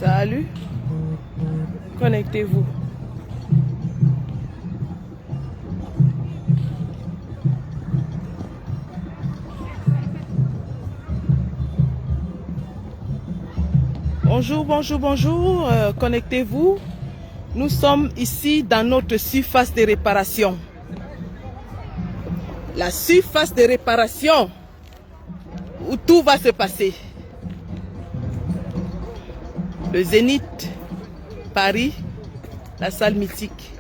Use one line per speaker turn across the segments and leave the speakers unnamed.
Salut. Connectez-vous. Bonjour, bonjour, bonjour. Connectez-vous. Nous sommes ici dans notre surface de réparation. La surface de réparation où tout va se passer. Le Zénith, Paris, la salle mythique.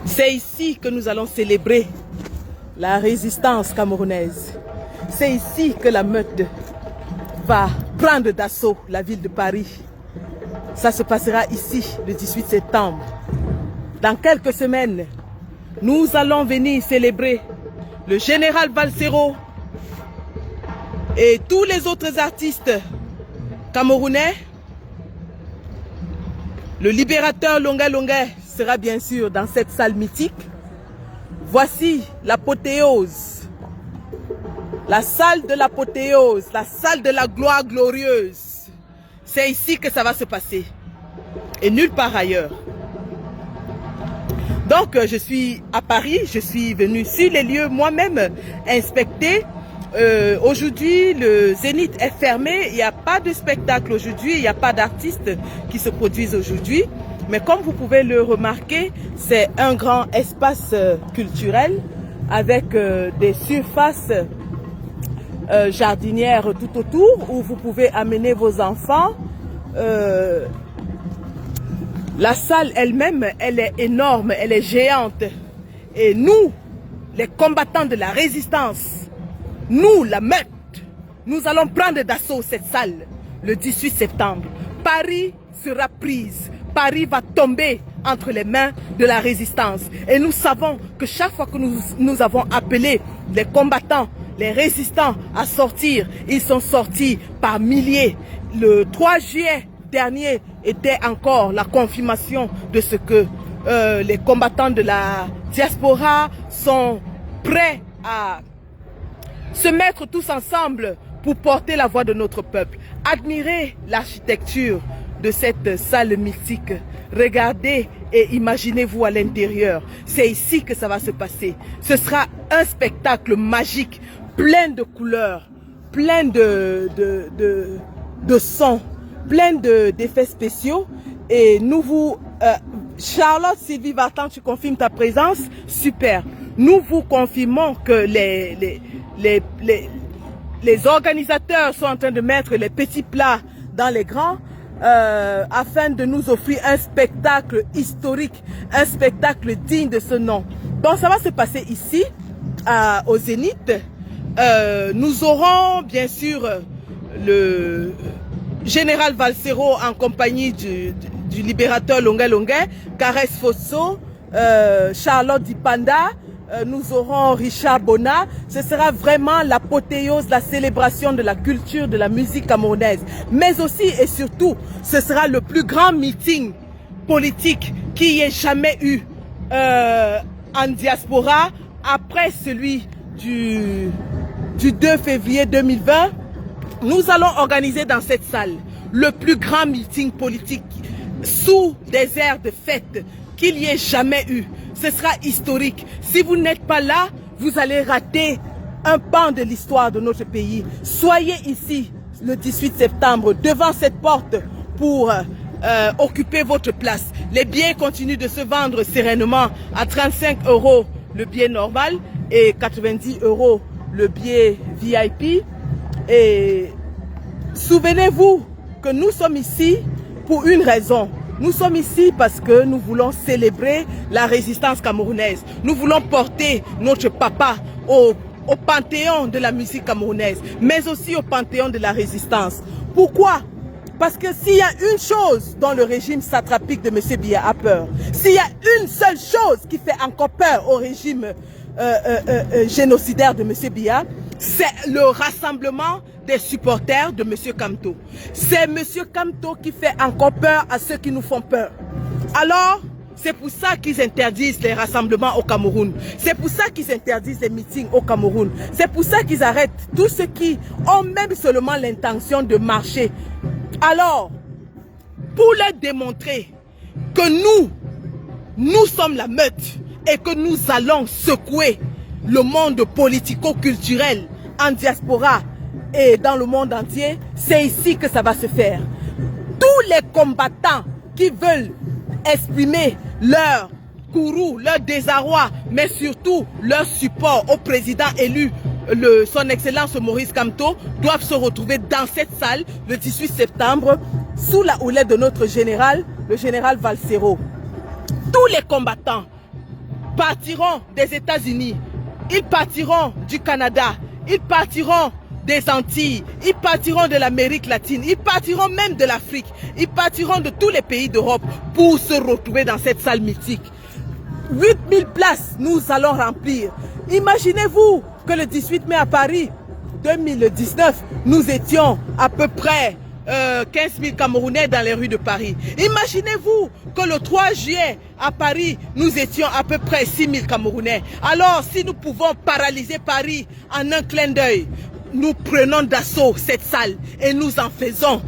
C'est ici que nous allons célébrer la résistance camerounaise. C'est ici que la meute va prendre d'assaut la ville de Paris. Ça se passera ici le 18 septembre. Dans quelques semaines, nous allons venir célébrer le général Valsero et tous les autres artistes camerounais. Le libérateur Longa Longa sera bien sûr dans cette salle mythique. Voici l'apothéose, la salle de l'apothéose, la salle de la gloire glorieuse. C'est ici que ça va se passer et nulle part ailleurs. Donc je suis à Paris, je suis venue sur les lieux moi-même inspecter. Aujourd'hui le Zénith est fermé, il n'y a pas de spectacle aujourd'hui, il n'y a pas d'artistes qui se produisent aujourd'hui. Mais comme vous pouvez le remarquer, c'est un grand espace culturel avec des surfaces jardinières tout autour où vous pouvez amener vos enfants. La salle elle-même, elle est énorme, elle est géante. Et nous, les combattants de la résistance, nous, la meute, nous allons prendre d'assaut cette salle le 18 septembre. Paris sera prise. Paris va tomber entre les mains de la résistance. Et nous savons que chaque fois que nous avons appelé les combattants, les résistants à sortir, ils sont sortis par milliers. Le 3 juillet dernier était encore la confirmation de ce que les combattants de la diaspora sont prêts à se mettre tous ensemble pour porter la voix de notre peuple. Admirez l'architecture de cette salle mythique. Regardez et imaginez-vous à l'intérieur. C'est ici que ça va se passer. Ce sera un spectacle magique, plein de couleurs, plein de sons, plein d'effets spéciaux. Et nous vous... Charlotte Sylvie Vartan, tu confirmes ta présence? Super. Nous vous confirmons que les organisateurs sont en train de mettre les petits plats dans les grands afin de nous offrir un spectacle historique, un spectacle digne de ce nom. Donc ça va se passer ici, au Zénith. Nous aurons bien sûr le général Valsero en compagnie du libérateur Longa Longa, Caresse Fosso, Charlotte Dipanda. Nous aurons Richard Bona. Ce sera vraiment l'apothéose, la célébration de la culture, de la musique camerounaise. Mais aussi et surtout, ce sera le plus grand meeting politique qu'il y ait jamais eu en diaspora après celui du 2 février 2020. Nous allons organiser dans cette salle le plus grand meeting politique sous des airs de fête qu'il y ait jamais eu. Ce sera historique. Si vous n'êtes pas là, vous allez rater un pan de l'histoire de notre pays. Soyez ici le 18 septembre devant cette porte pour occuper votre place. Les billets continuent de se vendre sereinement à 35 € le billet normal et 90 € le billet VIP. Et souvenez-vous que nous sommes ici pour une raison. Nous sommes ici parce que nous voulons célébrer la résistance camerounaise. Nous voulons porter notre papa au panthéon de la musique camerounaise, mais aussi au panthéon de la résistance. Pourquoi? Parce que s'il y a une chose dont le régime satrapique de M. Biya a peur, s'il y a une seule chose qui fait encore peur au régime génocidaire de M. Biya, c'est le rassemblement des supporters de M. Kamto. C'est M. Kamto qui fait encore peur à ceux qui nous font peur. Alors, C'est pour ça qu'ils interdisent les rassemblements au Cameroun. C'est pour ça qu'ils interdisent les meetings au Cameroun. C'est pour ça qu'ils arrêtent tous ceux qui ont même seulement l'intention de marcher. Alors, pour leur démontrer que nous sommes la meute et que nous allons secouer le monde politico-culturel en diaspora et dans le monde entier, c'est ici que ça va se faire. Tous les combattants qui veulent exprimer leur courroux, leur désarroi, mais surtout leur support au président élu, son Excellence Maurice Kamto, doivent se retrouver dans cette salle le 18 septembre sous la houlette de notre général, le général Valsero. Tous les combattants partiront des États-Unis, ils partiront du Canada, ils partiront des Antilles, ils partiront de l'Amérique latine, ils partiront même de l'Afrique, ils partiront de tous les pays d'Europe pour se retrouver dans cette salle mythique. 8000 places, nous allons remplir. Imaginez-vous que le 18 mai à Paris 2019, nous étions à peu près 15 000 Camerounais dans les rues de Paris. Imaginez-vous que le 3 juillet à Paris, nous étions à peu près 6 000 Camerounais. Alors, si nous pouvons paralyser Paris en un clin d'œil, nous prenons d'assaut cette salle et nous en faisons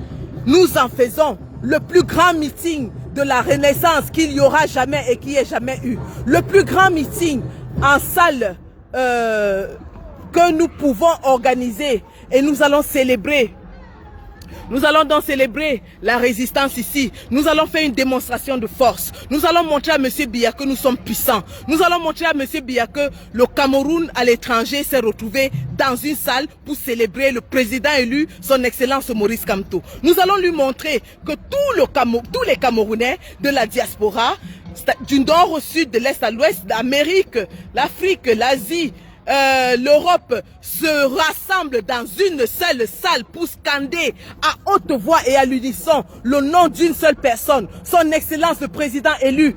le plus grand meeting de la Renaissance qu'il y aura jamais et qui ait jamais eu. Le plus grand meeting en salle que nous pouvons organiser et nous allons célébrer. Nous allons donc célébrer la résistance ici. Nous allons faire une démonstration de force. Nous allons montrer à M. Biya que nous sommes puissants. Nous allons montrer à M. Biya que le Cameroun à l'étranger s'est retrouvé dans une salle pour célébrer le président élu, son Excellence Maurice Kamto. Nous allons lui montrer que tous les Camerounais de la diaspora, du nord au sud, de l'est à l'ouest, l'Amérique, l'Afrique, l'Asie, l'Europe se rassemble dans une seule salle pour scander à haute voix et à l'unisson le nom d'une seule personne, son Excellence le président élu.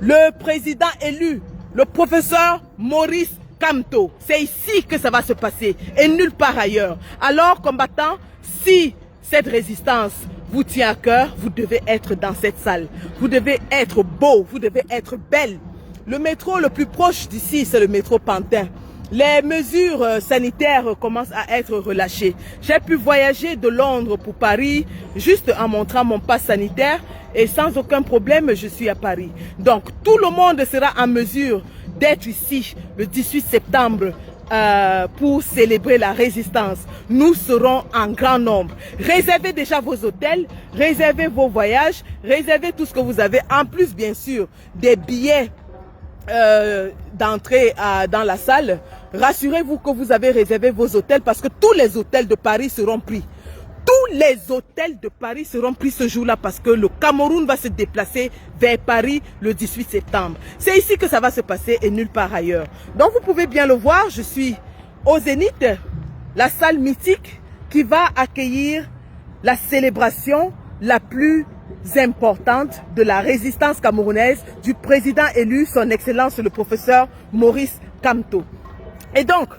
Le président élu, le professeur Maurice Kamto. C'est ici que ça va se passer et nulle part ailleurs. Alors, combattants, si cette résistance vous tient à cœur, vous devez être dans cette salle. Vous devez être beau, vous devez être belle. Le métro le plus proche d'ici, c'est le métro Pantin. Les mesures sanitaires commencent à être relâchées. J'ai pu voyager de Londres pour Paris juste en montrant mon passe sanitaire et sans aucun problème, je suis à Paris. Donc, tout le monde sera en mesure d'être ici le 18 septembre pour célébrer la résistance. Nous serons en grand nombre. Réservez déjà vos hôtels, réservez vos voyages, réservez tout ce que vous avez. En plus, bien sûr, des billets d'entrée dans la salle. Rassurez-vous que vous avez réservé vos hôtels parce que tous les hôtels de Paris seront pris. Tous les hôtels de Paris seront pris ce jour-là parce que le Cameroun va se déplacer vers Paris le 18 septembre. C'est ici que ça va se passer et nulle part ailleurs. Donc vous pouvez bien le voir, je suis au Zénith, la salle mythique qui va accueillir la célébration la plus importante de la résistance camerounaise du président élu, son Excellence le professeur Maurice Kamto. Et donc,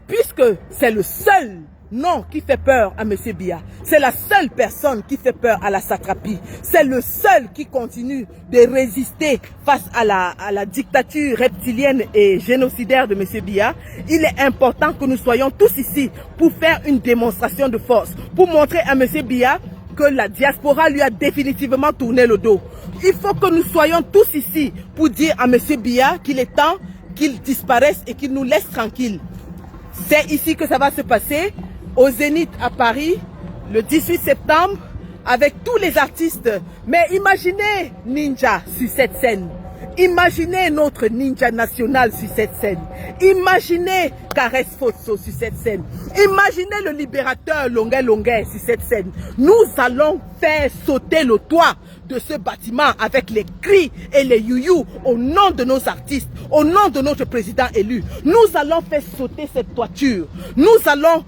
puisque c'est le seul nom qui fait peur à M. Biya, c'est la seule personne qui fait peur à la satrapie, c'est le seul qui continue de résister face à la dictature reptilienne et génocidaire de M. Biya, il est important que nous soyons tous ici pour faire une démonstration de force, pour montrer à M. Biya que la diaspora lui a définitivement tourné le dos. Il faut que nous soyons tous ici pour dire à M. Biya qu'il est temps qu'il disparaisse et qu'il nous laisse tranquilles. C'est ici que ça va se passer, au Zénith à Paris, le 18 septembre, avec tous les artistes. Mais imaginez Ninja sur cette scène. Imaginez notre ninja national sur cette scène. Imaginez Caresse Fosso sur cette scène. Imaginez le libérateur Longuet Longuet sur cette scène. Nous allons faire sauter le toit de ce bâtiment avec les cris et les youyou au nom de nos artistes, au nom de notre président élu. Nous allons faire sauter cette toiture. Nous allons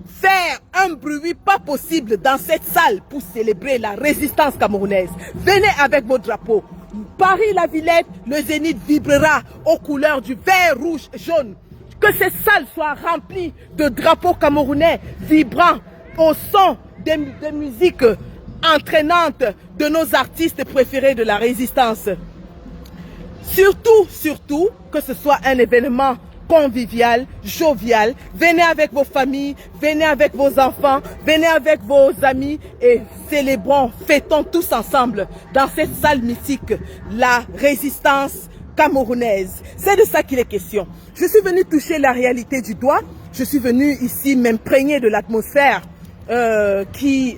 faire un bruit pas possible dans cette salle pour célébrer la résistance camerounaise. Venez avec vos drapeaux. Paris-la Villette, le Zénith vibrera aux couleurs du vert, rouge, jaune. Que ces salles soient remplies de drapeaux camerounais vibrants au son des musiques entraînante de nos artistes préférés de la résistance. Surtout, que ce soit un événement convivial, jovial. Venez avec vos familles, venez avec vos enfants, venez avec vos amis et célébrons, fêtons tous ensemble dans cette salle mythique la résistance camerounaise. C'est de ça qu'il est question. Je suis venu toucher la réalité du doigt. Je suis venu ici m'imprégner de l'atmosphère qui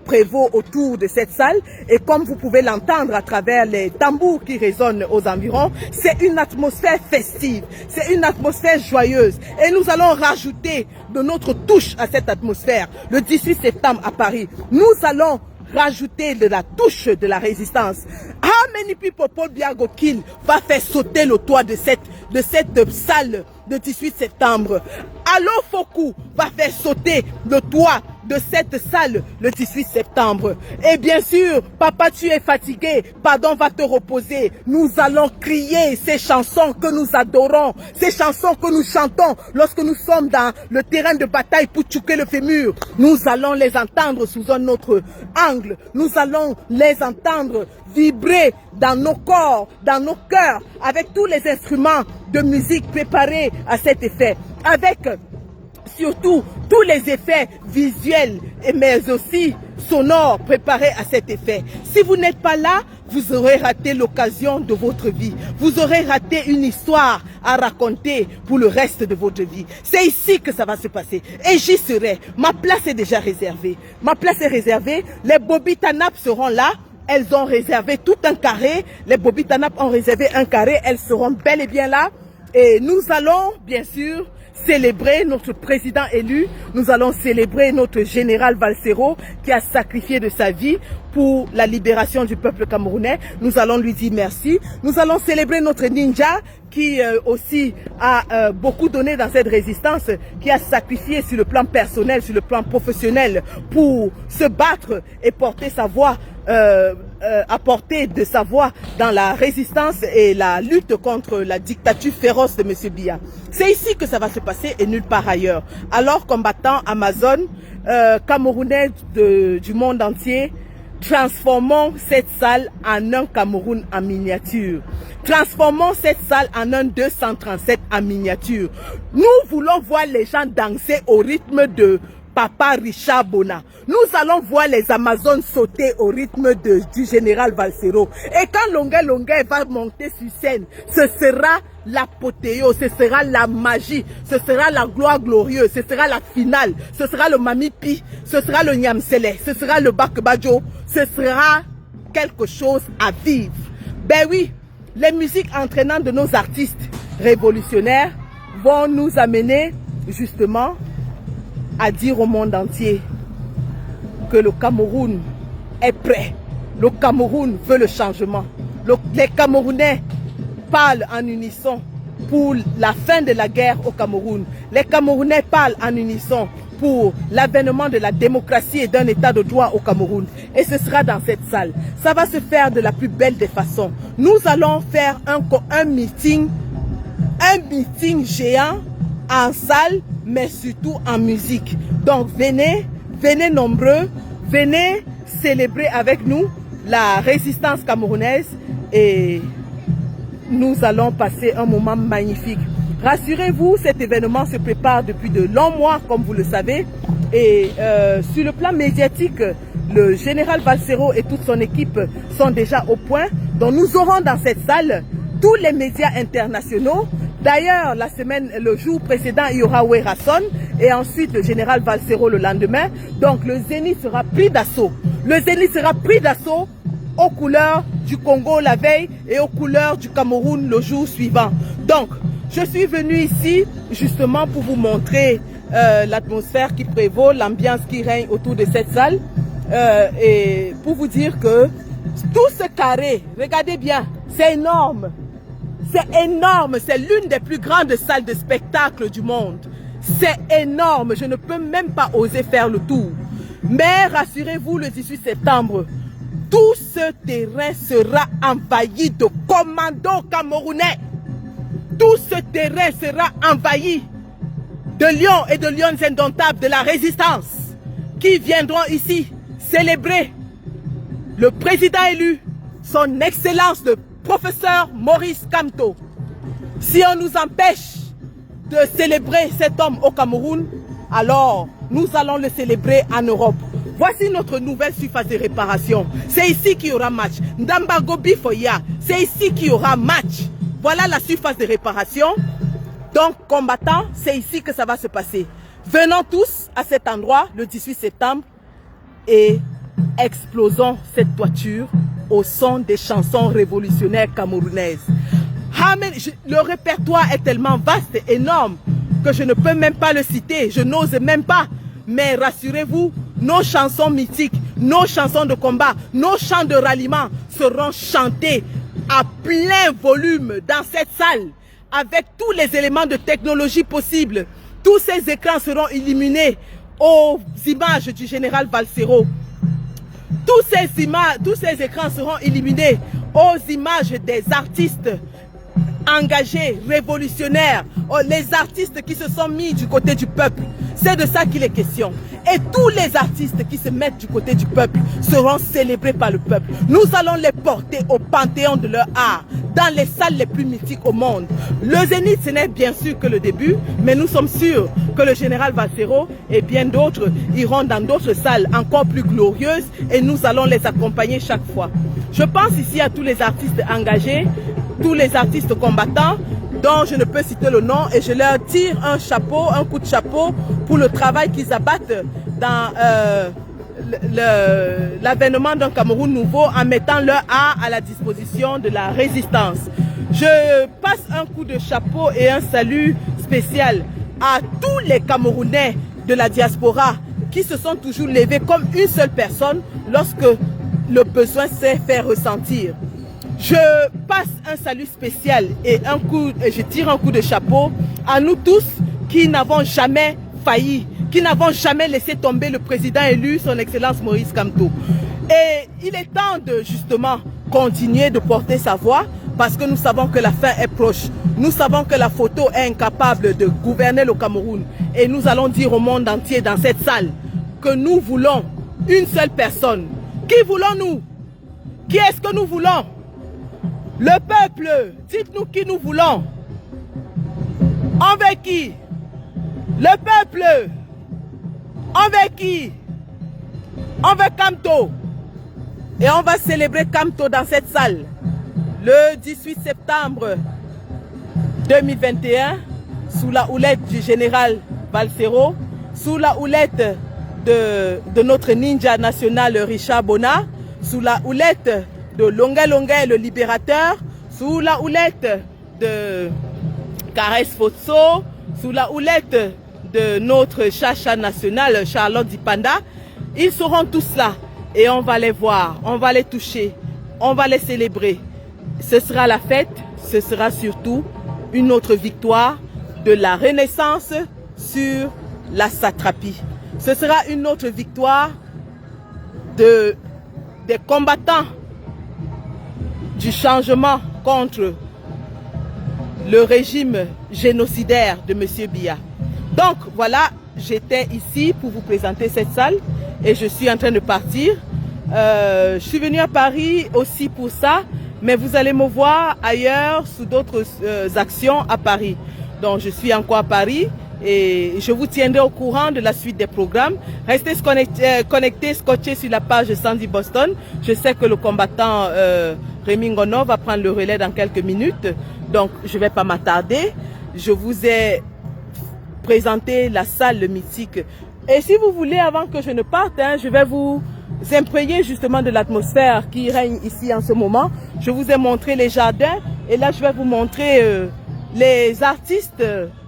prévaut autour de cette salle, et comme vous pouvez l'entendre à travers les tambours qui résonnent aux environs, c'est une atmosphère festive, c'est une atmosphère joyeuse, et nous allons rajouter de notre touche à cette atmosphère. Le 18 septembre à Paris, nous allons rajouter de la touche de la résistance. How many people Paul Biya go kill va faire sauter le toit de cette salle de 18 septembre. Allo Fokou va faire sauter le toit de cette salle le 18 septembre. Et bien sûr, papa, tu es fatigué, pardon, va te reposer. Nous allons crier ces chansons que nous adorons, ces chansons que nous chantons lorsque nous sommes dans le terrain de bataille pour tchouquer le fémur. Nous allons les entendre sous un autre angle. Nous allons les entendre vibrer dans nos corps, dans nos cœurs, avec tous les instruments de musique préparés à cet effet, avec surtout tous les effets visuels mais aussi sonores préparés à cet effet. Si vous n'êtes pas là, vous aurez raté l'occasion de votre vie. Vous aurez raté une histoire à raconter pour le reste de votre vie. C'est ici que ça va se passer. Et j'y serai. Ma place est déjà réservée. Ma place est réservée. Les Bobby Tanap seront là. Elles ont réservé tout un carré. Les Bobby Tanap ont réservé un carré. Elles seront bel et bien là. Et nous allons, bien sûr, célébrer notre président élu. Nous allons célébrer notre général Valsero qui a sacrifié de sa vie pour la libération du peuple camerounais. Nous allons lui dire merci. Nous allons célébrer notre ninja qui aussi a beaucoup donné dans cette résistance, qui a sacrifié sur le plan personnel, sur le plan professionnel pour se battre et porter sa voix, apporter de sa voix dans la résistance et la lutte contre la dictature féroce de M. Biya. C'est ici que ça va se passer et nulle part ailleurs. Alors, combattants Amazon, Camerounais du monde entier, transformons cette salle en un Cameroun en miniature. Transformons cette salle en un 237 en miniature. Nous voulons voir les gens danser au rythme de Papa Richard Bona. Nous allons voir les Amazones sauter au rythme du général Valsero. Et quand Longuet va monter sur scène, ce sera l'apothéose, ce sera la magie, ce sera la gloire glorieuse, ce sera la finale, ce sera le Mamipi, ce sera le Nyamsele, ce sera le Bakbajo, ce sera quelque chose à vivre. Ben oui, les musiques entraînantes de nos artistes révolutionnaires vont nous amener justement à dire au monde entier que le Cameroun est prêt. Le Cameroun veut le changement. Les Camerounais parlent en unisson pour la fin de la guerre au Cameroun. Les Camerounais parlent en unisson pour l'avènement de la démocratie et d'un état de droit au Cameroun. Et ce sera dans cette salle. Ça va se faire de la plus belle des façons. Nous allons faire un meeting géant en salle, mais surtout en musique. Donc venez nombreux, venez célébrer avec nous la résistance camerounaise et nous allons passer un moment magnifique. Rassurez-vous, cet événement se prépare depuis de longs mois, comme vous le savez, et sur le plan médiatique, le général Valsero et toute son équipe sont déjà au point. Donc nous aurons dans cette salle tous les médias internationaux. D'ailleurs, le jour précédent, il y aura Werrason et ensuite le général Valsero le lendemain. Donc le Zénith sera pris d'assaut. Le Zénith sera pris d'assaut aux couleurs du Congo la veille et aux couleurs du Cameroun le jour suivant. Donc, je suis venu ici justement pour vous montrer l'atmosphère qui prévaut, l'ambiance qui règne autour de cette salle et pour vous dire que tout ce carré, regardez bien, c'est énorme. C'est énorme, c'est l'une des plus grandes salles de spectacle du monde. C'est énorme, je ne peux même pas oser faire le tour. Mais rassurez-vous, le 18 septembre, tout ce terrain sera envahi de commandos camerounais. Tout ce terrain sera envahi de lions et de lionnes indomptables de la résistance qui viendront ici célébrer le président élu, son Excellence le professeur Maurice Kamto. Si on nous empêche de célébrer cet homme au Cameroun, alors nous allons le célébrer en Europe. Voici notre nouvelle surface de réparation. C'est ici qu'il y aura match. Ndambago Bifoya, c'est ici qu'il y aura match. Voilà la surface de réparation. Donc, combattants, c'est ici que ça va se passer. Venons tous à cet endroit le 18 septembre et explosons cette toiture au son des chansons révolutionnaires camerounaises. Le répertoire est tellement vaste et énorme que je ne peux même pas le citer. Je n'ose même pas. Mais rassurez-vous, nos chansons mythiques, nos chansons de combat, nos chants de ralliement seront chantés à plein volume dans cette salle avec tous les éléments de technologie possibles. Tous ces écrans seront illuminés aux images du général Valsero. Tous ces écrans seront illuminés aux images des artistes engagés, révolutionnaires, les artistes qui se sont mis du côté du peuple. C'est de ça qu'il est question. Et tous les artistes qui se mettent du côté du peuple seront célébrés par le peuple. Nous allons les porter au panthéon de leur art, dans les salles les plus mythiques au monde. Le Zénith, ce n'est bien sûr que le début, mais nous sommes sûrs que le général Valsero et bien d'autres iront dans d'autres salles encore plus glorieuses et nous allons les accompagner chaque fois. Je pense ici à tous les artistes engagés, tous les artistes combattants dont je ne peux citer le nom et je leur tire un chapeau, un coup de chapeau pour le travail qu'ils abattent dans l'avènement d'un Cameroun nouveau en mettant leur art à la disposition de la résistance. Je passe un coup de chapeau et un salut spécial à tous les Camerounais de la diaspora qui se sont toujours levés comme une seule personne lorsque le besoin s'est fait ressentir. Je passe un salut spécial et je tire un coup de chapeau à nous tous qui n'avons jamais failli, qui n'avons jamais laissé tomber le président élu, son Excellence Maurice Kamto. Et il est temps de justement continuer de porter sa voix parce que nous savons que la fin est proche. Nous savons que la photo est incapable de gouverner le Cameroun. Et nous allons dire au monde entier dans cette salle que nous voulons une seule personne. Qui voulons-nous? Qui est-ce que nous voulons? Le peuple, dites-nous qui nous voulons. Envers qui? Le peuple. Envers qui? Envers Kamto. Et on va célébrer Kamto dans cette salle le 18 septembre 2021 sous la houlette du général Valsero, sous la houlette de notre ninja national Richard Bona, sous la houlette de Longa Longa le libérateur, sous la houlette de Caresse Fotso, sous la houlette de notre chacha national Charlotte Dipanda. Ils seront tous là et on va les voir, on va les toucher, on va les célébrer. Ce sera la fête, ce sera surtout une autre victoire de la Renaissance sur la satrapie. Ce sera une autre victoire des combattants du changement contre le régime génocidaire de M. Biya. Donc voilà, j'étais ici pour vous présenter cette salle et je suis en train de partir. Je suis venu à Paris aussi pour ça, mais vous allez me voir ailleurs sous d'autres actions à Paris. Donc je suis encore à Paris et je vous tiendrai au courant de la suite des programmes. Restez connectés, scotchés sur la page Sandy Boston. Je sais que le combattant Rémi Ngono va prendre le relais dans quelques minutes, donc je ne vais pas m'attarder. Je vous ai présenté la salle mythique. Et si vous voulez, avant que je ne parte, je vais vous imprégner justement de l'atmosphère qui règne ici en ce moment. Je vous ai montré les jardins et là je vais vous montrer les artistes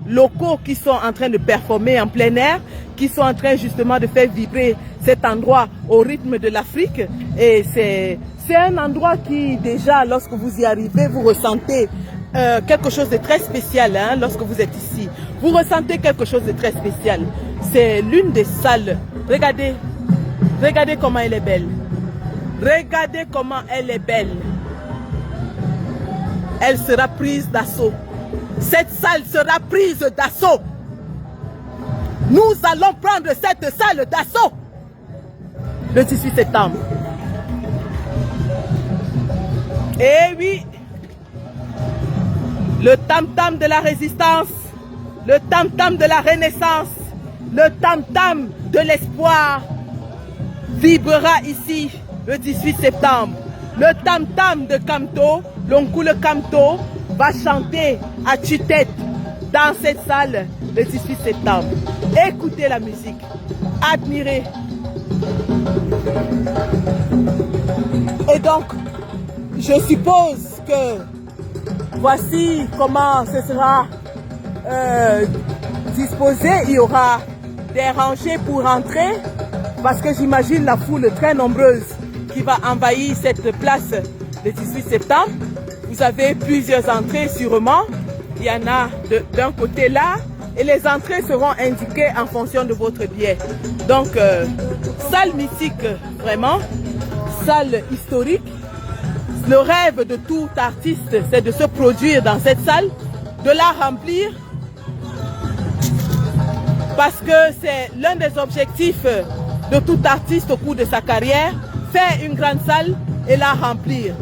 locaux qui sont en train de performer en plein air, qui sont en train justement de faire vibrer cet endroit au rythme de l'Afrique. Et c'est un endroit qui déjà, lorsque vous y arrivez, vous ressentez quelque chose de très spécial lorsque vous êtes ici. Vous ressentez quelque chose de très spécial. C'est l'une des salles. Regardez, regardez comment elle est belle. Regardez comment elle est belle. Elle sera prise d'assaut. Cette salle sera prise d'assaut. Nous allons prendre cette salle d'assaut le 18 septembre. Eh oui, le tam-tam de la résistance, le tam-tam de la renaissance, le tam-tam de l'espoir vibrera ici le 18 septembre. Le tam-tam de Kamto, l'Onkoule Kamto, va chanter à tue-tête dans cette salle le 18 septembre. Écoutez la musique, admirez. Et donc, je suppose que voici comment ce sera disposé. Il y aura des rangées pour entrer, parce que j'imagine la foule très nombreuse qui va envahir cette place le 18 septembre. Vous avez plusieurs entrées sûrement. Il y en a d'un côté là, et les entrées seront indiquées en fonction de votre billet. Donc, salle mythique, vraiment, salle historique. Le rêve de tout artiste, c'est de se produire dans cette salle, de la remplir, parce que c'est l'un des objectifs de tout artiste au cours de sa carrière, faire une grande salle et la remplir.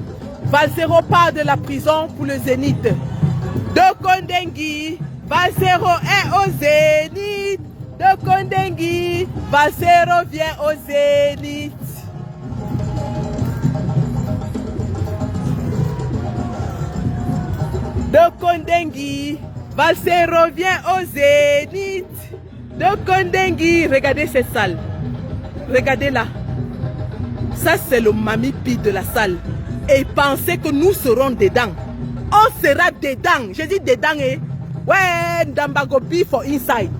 Valsero part de la prison pour le Zénith. De Kondengui, Valsero est au Zénith. De Kondengui, Valsero vient au Zénith. De Kondengui, Valsero vient au Zénith. De Kondengui, regardez cette salle. Regardez-la. Ça, c'est le mamipi de la salle. Et pensez que nous serons dedans. On sera dedans. Je dis dedans, eh? Ouais, Ndambagobi for inside.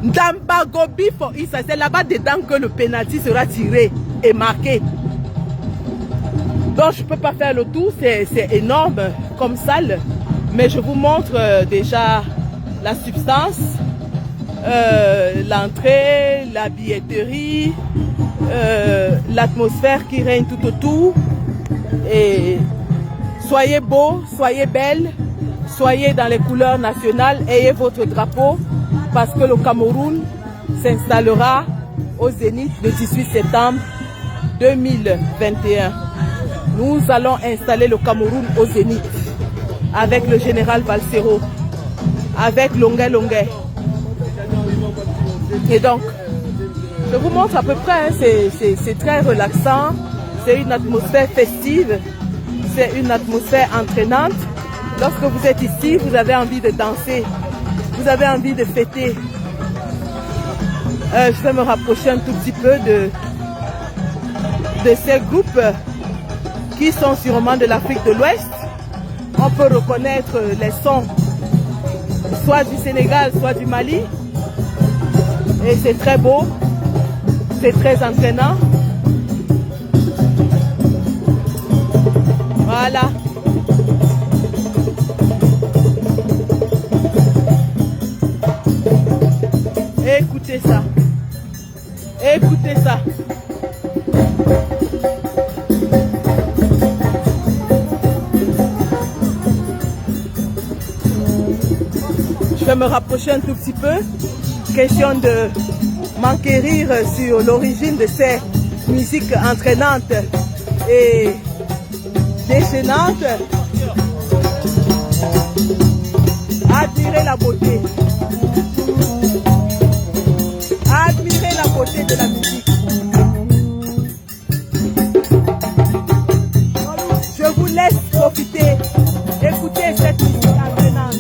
Ndambagobi for inside. C'est là-bas dedans que le penalty sera tiré et marqué. Donc, je ne peux pas faire le tour. C'est énorme comme salle. Mais je vous montre déjà la substance. L'entrée, la billetterie, l'atmosphère qui règne tout autour. Et soyez beaux, soyez belles, soyez dans les couleurs nationales, ayez votre drapeau, parce que le Cameroun s'installera au Zénith le 18 septembre 2021. Nous allons installer le Cameroun au Zénith avec le général Valsero, avec Longuet Longuet. Et donc, je vous montre à peu près, hein, c'est très relaxant, c'est une atmosphère festive, c'est une atmosphère entraînante. Lorsque vous êtes ici, vous avez envie de danser, vous avez envie de fêter. Je vais me rapprocher un tout petit peu de ces groupes qui sont sûrement de l'Afrique de l'Ouest. On peut reconnaître les sons, soit du Sénégal, soit du Mali. Et c'est très beau, c'est très entraînant. Voilà. Écoutez ça. Écoutez ça. Je vais me rapprocher un tout petit peu. Question de m'enquérir sur l'origine de ces musiques entraînantes et déchaînantes. Admirez la beauté. Admirez la beauté de la musique. Je vous laisse profiter. Écoutez cette musique entraînante.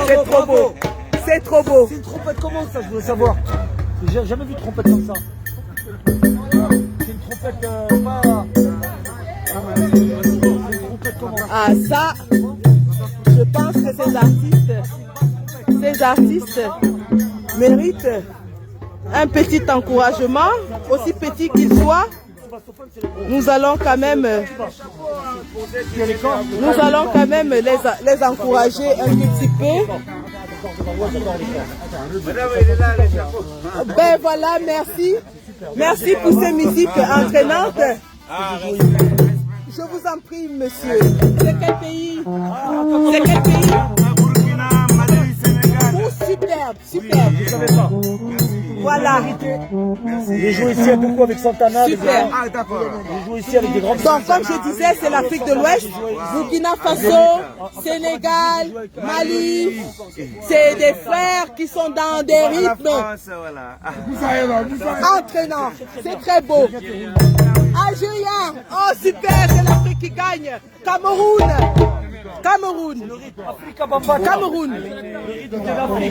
C'est trop beau. C'est trop beau.
C'est une trompette comment ça, je voulais savoir. J'ai jamais vu de trompette comme ça. C'est une trompette pas... C'est une trompette comment?
Ah ça, je pense que ces artistes méritent un petit encouragement, aussi petit qu'il soit. Nous allons quand même les encourager un petit peu.
j'adore les corps.
Ben voilà, merci. Merci pour ces musiques entraînantes. Je vous en prie, monsieur. C'est quel pays? C'est quel pays? Oh, superbe, superbe.
Je savais pas.
Voilà.
J'ai joué ici beaucoup avec Santana.
Super.
J'ai joué ici avec des grands.
Donc, comme je disais, c'est l'Afrique de l'Ouest, Burkina Faso, Sénégal, Mali. C'est des frères qui sont dans des rythmes entraînants. C'est très beau. Algérien. Oh, super, c'est l'Afrique qui gagne. Cameroun. Cameroun. Cameroun.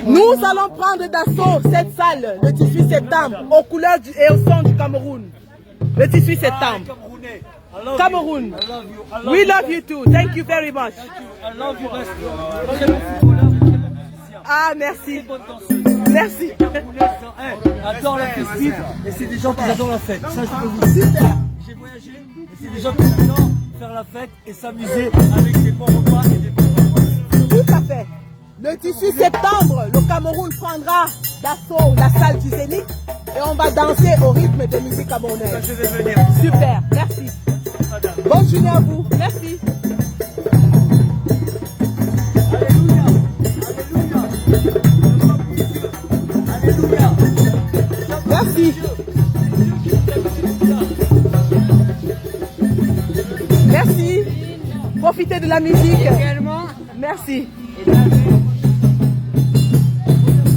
Nous allons prendre d'assaut cette salle le 18 septembre aux couleurs et au son du Cameroun. Le 18 septembre. Cameroun. We love you too. Thank you very much. Ah, merci. Merci.
Adore la festive et c'est des gens qui adorent la fête. Ça, je peux vous dire. J'ai voyagé et c'est des gens qui adorent faire la fête et s'amuser avec des bons repas et des bons repas.
Tout à fait. Le 18 septembre, le Cameroun prendra d'assaut la salle du Zénith et on va danser au rythme de musique camerounaise.
Je vais venir.
Super, merci. Bonne journée à vous. Merci.
Alléluia.
Merci. Merci. Profitez de la musique. Merci.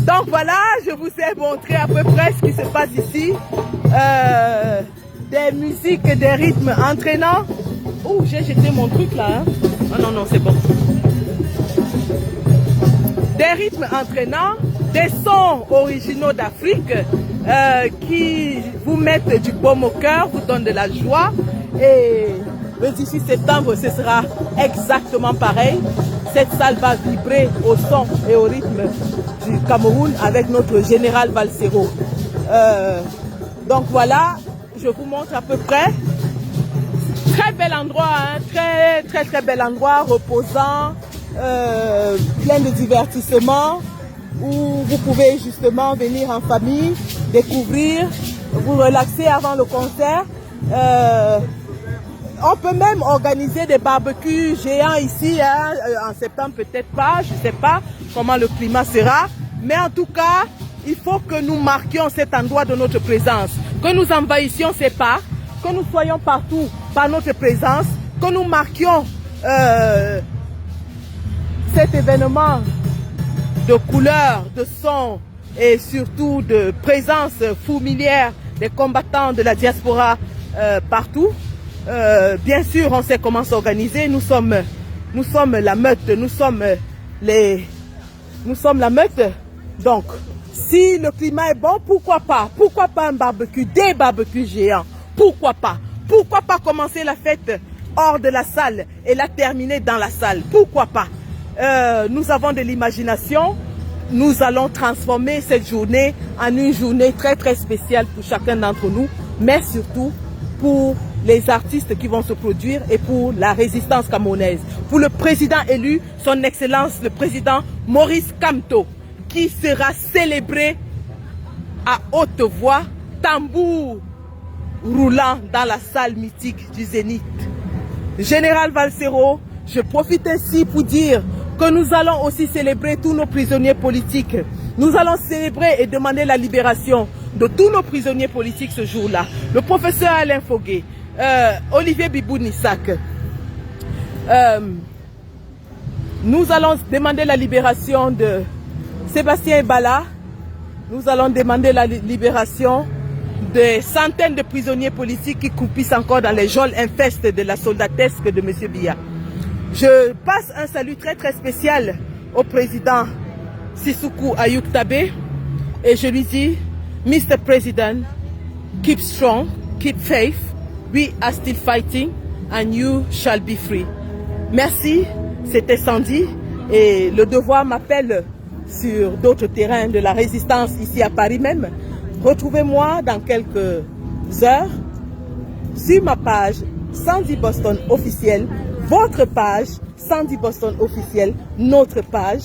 Donc voilà, je vous ai montré à peu près ce qui se passe ici. Des musiques, des rythmes entraînants. Oh, j'ai jeté mon truc là. Hein? Oh non, non, c'est bon. Des rythmes entraînants, des sons originaux d'Afrique qui vous mettent du baume au cœur, vous donnent de la joie. Et le 18 septembre, ce sera exactement pareil. Cette salle va vibrer au son et au rythme du Cameroun avec notre général Valsero. Donc voilà, je vous montre à peu près. Très bel endroit, hein? Très bel endroit, reposant, plein de divertissement, où vous pouvez justement venir en famille, découvrir, vous relaxer avant le concert. On peut même organiser des barbecues géants ici, hein, en septembre peut-être pas, je ne sais pas comment le climat sera. Mais en tout cas, il faut que nous marquions cet endroit de notre présence, que nous envahissions ces parcs, que nous soyons partout par notre présence, que nous marquions cet événement de couleurs, de sons et surtout de présence fourmilière des combattants de la diaspora partout. Bien sûr, on sait comment s'organiser. Nous sommes la meute, nous sommes la meute. Donc, si le climat est bon, pourquoi pas un barbecue, des barbecues géants? Pourquoi pas commencer la fête hors de la salle et la terminer dans la salle? Pourquoi pas? Nous avons de l'imagination. Nous allons transformer cette journée en une journée très spéciale pour chacun d'entre nous, mais surtout pour les artistes qui vont se produire et pour la résistance camerounaise. Pour le président élu, son Excellence le président Maurice Kamto, qui sera célébré à haute voix, tambour roulant dans la salle mythique du Zénith. Général Valsero, je profite ainsi pour dire que nous allons aussi célébrer tous nos prisonniers politiques. Nous allons célébrer et demander la libération de tous nos prisonniers politiques ce jour-là. Le professeur Alain Fogué, Olivier Bibou-Nissak. Nous allons demander la libération de Sébastien Ebala. Nous allons demander la libération de centaines de prisonniers politiques qui croupissent encore dans les geôles infestes de la soldatesque de M. Biya. Je passe un salut très spécial au président Sissoko Ayuk Tabé et je lui dis, Mr. President, keep strong, keep faith, we are still fighting and you shall be free. Merci, c'était Sandy et le devoir m'appelle sur d'autres terrains de la résistance ici à Paris même. Retrouvez-moi dans quelques heures sur ma page Sandy Boston officielle, votre page Sandy Boston officielle, notre page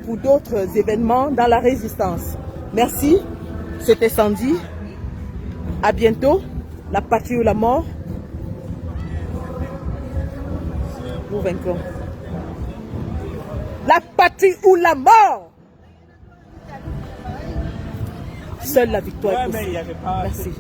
pour d'autres événements dans la résistance. Merci, c'était Sandy. À bientôt. La patrie ou la mort. Nous vaincrons. La patrie ou la mort. Seule la victoire est possible. Merci.